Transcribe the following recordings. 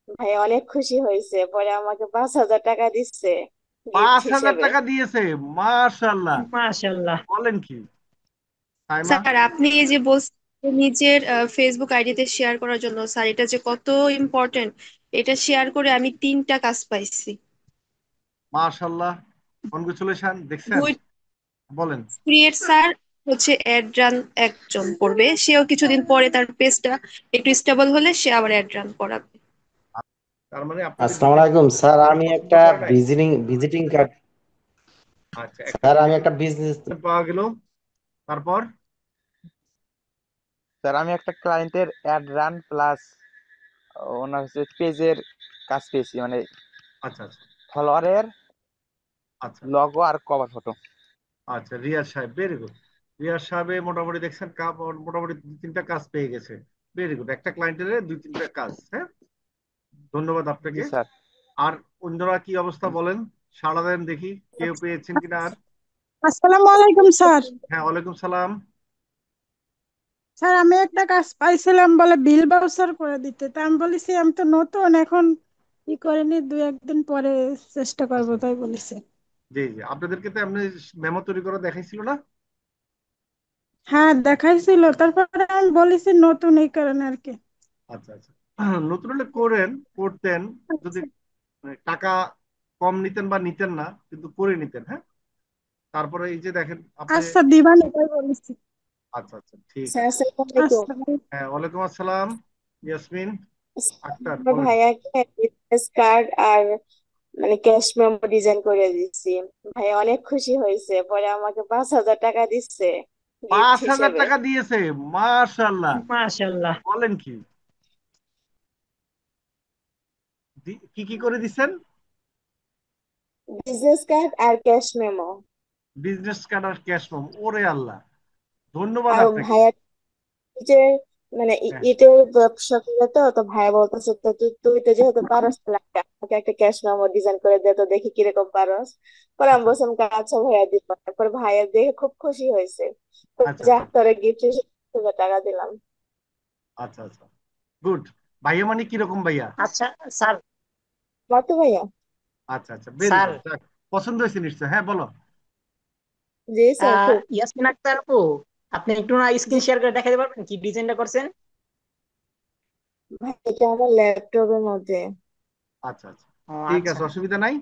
ভাই অনেক খুশি হয়েছে, পরে আমাকে 5,000 টাকা দিচ্ছে গিফট 5,000 হিসেবে। টাকা দিয়েছে? মাশাল্লাহ। মাশাআল্লাহ। বলেন কি সাইমা? স্যার আপনি এই যে বলছেন নিজের ফেসবুক আইডিতে শেয়ার করার জন্য, স্যার এটা যে কত ইম্পর্টেন্ট, এটা শেয়ার করে আমি 3টা কাজ পাইছি। মাশাল্লাহ, কনগ্রেচুলেশন। দেখছেন? দুই বলেন। ক্রিয়েট স্যার হচ্ছে অ্যাড রান একজন করবে, সেও কিছুদিন পরে তার পেজটা একটু স্টেবল হলে সে আবার অ্যাড রান করাবে। তার মানে আপনাদের আসসালামু ডিজাইন আলাইকুম স্যার, আমি পছন্দ একটা করে নাই? Visiting card. আচ্ছা, একটা স্যার আমি ভিজিটিং একটা বিজনেস পাওয়া গেল। তারপর? স্যার আমি একটা ক্লায়েন্টের অ্যাড রান প্লাস ওনার হচ্ছে পেজের কাজ পেয়েছি, মানে আচ্ছা আচ্ছা ফলোয়ারের আচ্ছা লগো আর কভার ফটো। আচ্ছা, রিয়াজ সাহেব, ভেরি গুড। রিয়াজ সাহেব মোটামুটি দেখছেন মোটামুটি দুই তিনটা কাজ পেয়ে গেছে। ভেরি গুড, একটা ক্লায়েন্টের দুই তিনটা কাজ। হ্যাঁ, ধন্যবাদ জি আপনাকে। স্যার। আর অন্যরা কি অবস্থা বলেন, সাড়া দেন দেখি, কেউ পেয়েছেন কিনা আর। আসসালামু আলাইকুম স্যার। হ্যাঁ, ওয়ালাইকুম সালাম। স্যার আমি একটা কাজ পাইছিলাম বলে বিল বাউচার করে দিতে, তা আমি বলেছি আমি তো নতুন এখন ই করিনি, 2-1 দিন পরে চেষ্টা করবো আচ্ছা, তাই বলেছে। জি জি, আপনাদেরকে তো এমনি মেমো তৈরি করে দেখাইছিল না? হ্যাঁ দেখাইছিল, তারপরে আমি বলেছি নতুন এই কারণে আর কি। আচ্ছা আচ্ছা, নতুন হলে করেন, করতেন যদি আচ্ছা। টাকা কম নিতেন বা নিতেন না, কিন্তু করে নিতেন। হ্যাঁ, তারপরে এই যে দেখেন আপনি। আচ্ছা দিবানি তাই বলেছি। আচ্ছা আচ্ছা, ঠিক স্যার আছে। আসসালামু আলাইকুম। আচ্ছা। হ্যাঁ, ওয়ালাইকুম আসসালাম। ইয়াসমিন আক্তার, আমার বলেন। ভাইয়াকে বিজনেস কার্ড আর মানে ক্যাশ মেমো ডিজাইন করে দিচ্ছি। ভাই অনেক খুশি হয়েছে, পরে আমাকে 5,000 টাকা দিচ্ছে গিফট 5,000 হিসেবে। টাকা দিয়েছে? মাশাল্লাহ। মাশাআল্লাহ। বলেন কি, কি কি করে দিচ্ছেন? বিজনেস কার্ড আর ক্যাশ মেমো। বিজনেস কার্ড আর ক্যাশ মেমো? ওরে আল্লাহ, ধন্যবাদ আর আপনাকে। ভাইয়া যে মানে হ্যাঁ, ইটের ব্যবসা করে, তো তো ভাইয়া বলতেছে তো তুই তুই তো যেহেতু পারস তাহলে আমাকে একটা ক্যাশ মেমো ডিজাইন করে দে তো দেখি কিরকম পারস। পরে আমি আচ্ছা বলছিলাম আচ্ছা ভাইয়া দিব। তারপর ভাইয়া দেখে খুব খুশি হয়েছে, তো আচ্ছা যা আচ্ছা তোরে গিফট হিসেবে টাকা দিলাম। আচ্ছা আচ্ছা, গুড। ভাইয়া মানে কিরকম ভাইয়া? আচ্ছা স্যার। মতো ভাইয়া। আচ্ছা আচ্ছা, ভেরি স্যার গুড। পছন্দ হয়েছে নিশ্চয়, হ্যাঁ বলো। জি স্যার খুব। ইয়াসমিন আক্তার আপু, আপনি একটু না জি স্ক্রিন শেয়ার করে দেখাতে পারবেন কি ডিজাইনটা করছেন? ভাই, এটা আমার ল্যাপটপের মধ্যে। আচ্ছা আচ্ছা, ও ঠিক আচ্ছা। আছে, অসুবিধা নাই।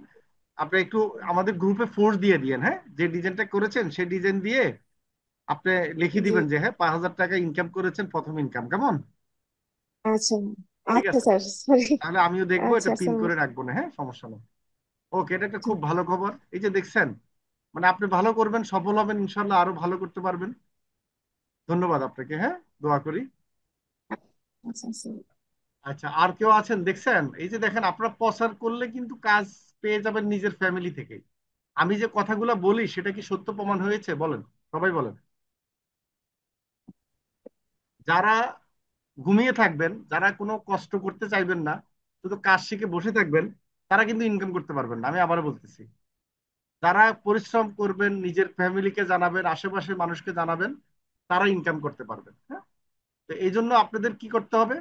আপনি একটু আমাদের গ্রুপে ফোর্স দিয়ে দিয়েন, হ্যাঁ, যে ডিজাইনটা করেছেন সেই ডিজাইন দিয়ে আপনি লিখে জি দিবেন যে হ্যাঁ 5,000 টাকা ইনকাম করেছেন, প্রথম ইনকাম, কেমন? আচ্ছা। ঠিক আচ্ছা আছে, স্যার সরি। তাহলে আমিও দেখবো, আচ্ছা এটা পিন স্যার। করে রাখবো না, হ্যাঁ, সমস্যা নেই। ওকে, এটা একটা খুব ভালো খবর। এই যে দেখছেন, মানে আপনি ভালো করবেন, সফল হবেন ইনশাল্লাহ, আরো ভালো করতে পারবেন। ধন্যবাদ আপনাকে, হ্যাঁ, দোয়া করি। আচ্ছা স্যার। আচ্ছা, আর কেউ আছেন দেখছেন? এই যে দেখেন, আপনারা প্রচার করলে কিন্তু কাজ পেয়ে যাবেন নিজের ফ্যামিলি থেকে। আমি যে কথাগুলো বলি সেটা কি সত্য প্রমাণ হয়েছে বলেন? সবাই বলেন। যারা ঘুমিয়ে থাকবেন, যারা কোনো কষ্ট করতে চাইবেন না, শুধু কাজ শিখে বসে থাকবেন, তারা কিন্তু ইনকাম করতে পারবেন না, আমি আবারও বলতেছি। যারা পরিশ্রম করবেন, নিজের ফ্যামিলিকে জানাবেন, আশেপাশের মানুষকে জানাবেন, তারা ইনকাম করতে পারবেন। হ্যাঁ, তো এই জন্য আপনাদের কি করতে হবে,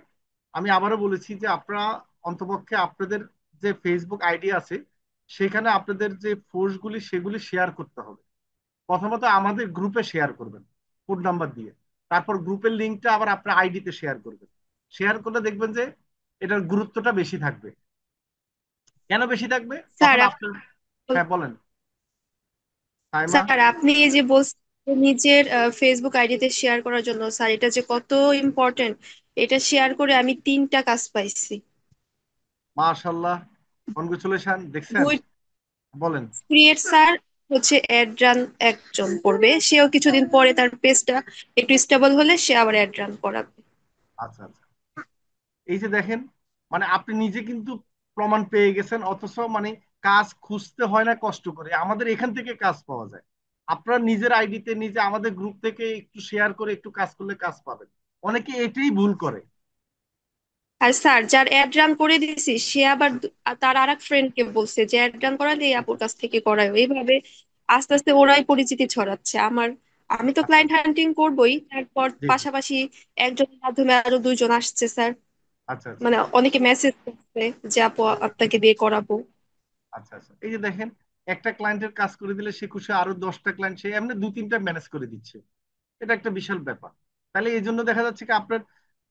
আমি আবারও বলেছি যে আপনারা অন্তপক্ষে আপনাদের যে ফেসবুক আইডি আছে সেখানে আপনাদের যে পোস্টগুলি সেগুলি শেয়ার করতে হবে। প্রথমত আমাদের গ্রুপে শেয়ার করবেন ফোন নাম্বার দিয়ে, তারপর গ্রুপের লিঙ্কটা আবার আপনার আইডিতে শেয়ার করবেন। শেয়ার করলে দেখবেন যে এটার গুরুত্বটা বেশি থাকবে। কেন বেশি থাকবে? স্যার তখন আপনার। হ্যাঁ বলেন সাইমা। স্যার আপনি এই যে বলছেন নিজের ফেসবুক আইডিতে শেয়ার করার জন্য, স্যার এটা যে কত ইম্পর্টেন্ট, এটা শেয়ার করে আমি 3টা কাজ পাইছি। মাশাল্লাহ, কনগ্রেচুলেশন। দেখছেন? দুই বলেন। ক্রিয়েট স্যার হচ্ছে অ্যাড রান একজন করবে, সেও কিছুদিন পরে তার পেজটা একটু স্টেবল হলে সে আবার অ্যাড রান করাবে। আচ্ছা আচ্ছা, এই যে দেখেন, মানে আপনি নিজে কিন্তু প্রমাণ পেয়ে গেছেন, অথচ মানে কাজ খুঁজতে হয় না কষ্ট করে, আমাদের এখান থেকে কাজ পাওয়া যায়। আপনার নিজের আইডিতে নিজে আমাদের গ্রুপ থেকে একটু শেয়ার করে একটু কাজ করলে কাজ পাবেন। অনেকে এটাই ভুল করে। আর স্যার যার অ্যাড রান করে দিয়েছি সে আবার তার আর এক ফ্রেন্ডকে বলছে যে অ্যাড রান করালে এই আপুর কাছ থেকে করায়, এইভাবে আস্তে আস্তে ওরাই পরিচিতি ছড়াচ্ছে আমার। আমি তো আচ্ছা, ক্লায়েন্ট হান্টিং করবোই, তারপর জি জি, পাশাপাশি একজনের মাধ্যমে আরো 2জন আসছে স্যার। আচ্ছা আচ্ছা মানে অনেকে মেসেজ করছে যে আপু আপনাকে দিয়ে করাবো। আচ্ছা আচ্ছা, এই যে দেখেন, একটা ক্লায়েন্টের কাজ করে দিলে সে খুশি, আরো 10টা ক্লায়েন্ট সে এমনি দু তিনটা ম্যানেজ করে দিচ্ছে। এটা একটা বিশাল ব্যাপার। তাহলে এই জন্য দেখা যাচ্ছে কি আপনার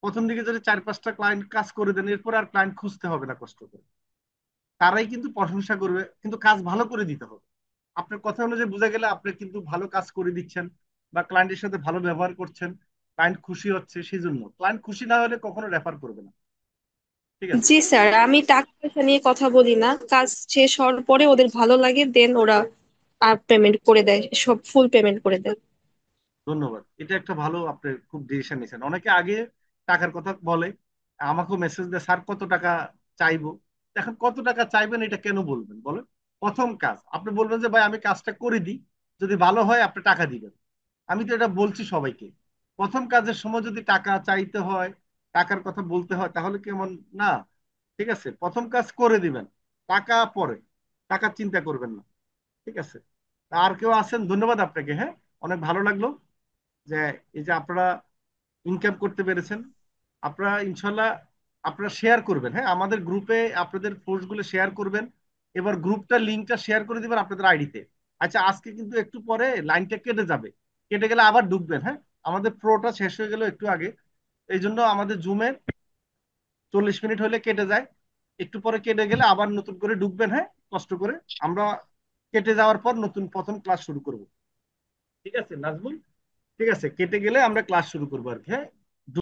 প্রথম দিকে যদি 4-5টা ক্লায়েন্ট কাজ করে দেন, এরপর আর ক্লায়েন্ট খুঁজতে হবে না কষ্ট করে। তারাই কিন্তু প্রশংসা করবে, কিন্তু কাজ ভালো করে দিতে হবে। আপনার কথা অনুযায়ী বোঝা গেলে আপনি কিন্তু ভালো কাজ করে দিচ্ছেন বা ক্লায়েন্টের সাথে ভালো ব্যবহার করছেন, ক্লায়েন্ট খুশি হচ্ছে। সেই জন্য ক্লায়েন্ট খুশি না হলে কখনো রেফার করবে না। ঠিক আছে। জি স্যার, আমি টাকা পয়সা নিয়ে কথা বলি না, কাজ শেষ হওয়ার পরে ওদের ভালো লাগে দেন ওরা পেমেন্ট করে দেয়, সব ফুল পেমেন্ট করে দেয়। ধন্যবাদ, এটা একটা ভালো আপনি খুব ডিসিশন নিয়েছেন। অনেকে আগে টাকার কথা বলে, আমাকেও মেসেজ দেয় স্যার কত টাকা চাইবো। এখন কত টাকা চাইবেন এটা কেন বলবেন বলেন? প্রথম কাজ আপনি বলবেন যে ভাই আমি কাজটা করে দিই, যদি ভালো হয় আপনি টাকা দিবেন। আমি তো এটা বলছি সবাইকে। প্রথম কাজের সময় যদি টাকা চাইতে হয়, টাকার কথা বলতে হয়, তাহলে কেমন না? ঠিক আছে, প্রথম কাজ করে দিবেন, টাকা পরে, টাকার চিন্তা করবেন না। ঠিক আছে। আর কেউ আছেন? ধন্যবাদ আপনাকে, হ্যাঁ, অনেক ভালো লাগলো যে এই যে আপনারা ইনকাম করতে পেরেছেন। আপনারা ইনশাল্লাহ আপনারা শেয়ার করবেন, হ্যাঁ, আমাদের গ্রুপে আপনাদের পোস্ট গুলো শেয়ার করবেন। এবার গ্রুপটা লিঙ্কটা শেয়ার করে দিবেন আপনাদের আইডিতে। আচ্ছা, আজকে কিন্তু একটু পরে লাইনটা কেটে যাবে, কেটে গেলে আবার ঢুকবেন, হ্যাঁ। আমাদের প্রোটা শেষ হয়ে গেল একটু আগে, এই জন্য আমাদের জুমে 40 মিনিট হলে কেটে যায়। একটু পরে কেটে গেলে আবার নতুন করে ঢুকবেন, হ্যাঁ, কষ্ট করে। আমরা কেটে যাওয়ার পর নতুন প্রথম ক্লাস শুরু করব। ঠিক আছে নাজমুল? ঠিক আছে, কেটে গেলে আমরা ক্লাস শুরু করবো আর কি, হ্যাঁ।